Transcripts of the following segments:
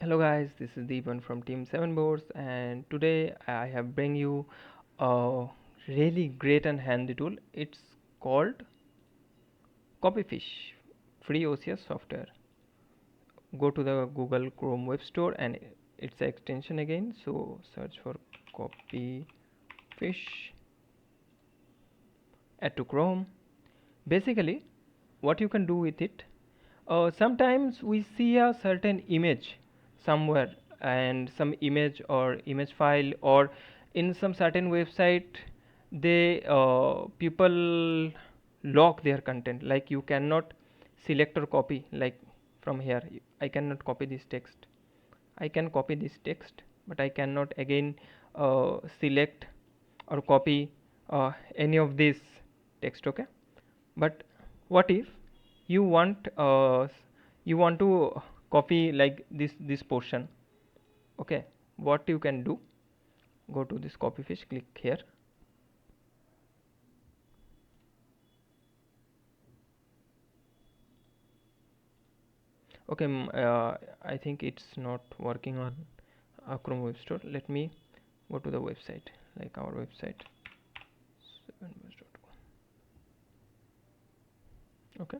Hello guys, this is Deepan from Team 7 Boards, and today I have bring you a really great and handy tool. It's called Copyfish Free OCR software. Go to the Google Chrome Web Store and it's an extension again. So search for Copyfish, add to Chrome. Basically, what you can do with it, sometimes we see a certain image somewhere, and some image or image file, or in some certain website they people lock their content, like you cannot select or copy. Like from here I cannot copy this text. I can copy this text, but I cannot again select or copy any of this text. Okay, but what if you want to copy like this portion? Okay, what you can do, go to this Copyfish, click here. Okay, I think it's not working on Chrome Web Store. Let me go to the website, like our website 7boards.com. Okay,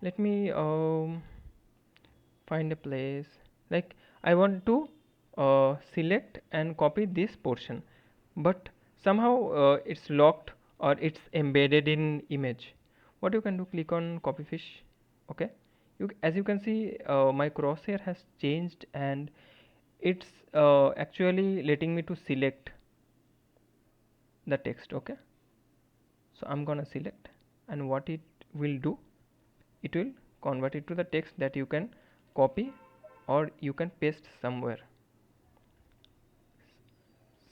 let me find a place. Like I want to select and copy this portion, but somehow it's locked or it's embedded in image. What you can do, click on Copyfish. Okay, as you can see, my crosshair has changed and it's actually letting me to select the text. Okay, so I'm gonna select, and what it will do, it will convert it to the text that you can copy or you can paste somewhere.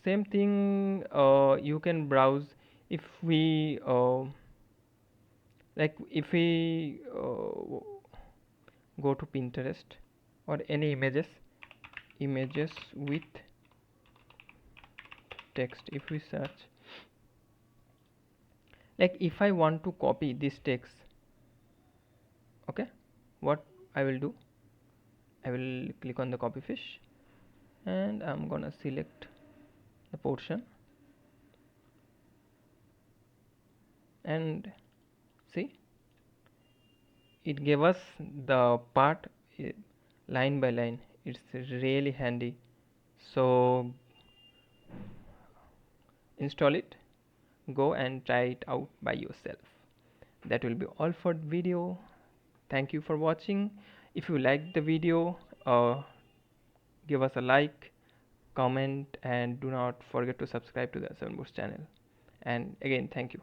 Same thing, you can browse. If we if we go to Pinterest or any images with text, if we search, like if I want to copy this text, okay, what I will do, I will click on the Copyfish and I'm gonna select the portion, and see, it gave us the part line by line. It's really handy. So install it, go and try it out by yourself. That will be all for the video. Thank you for watching. If you liked the video, give us a like, comment, and do not forget to subscribe to the 7 Boards channel. And again, thank you.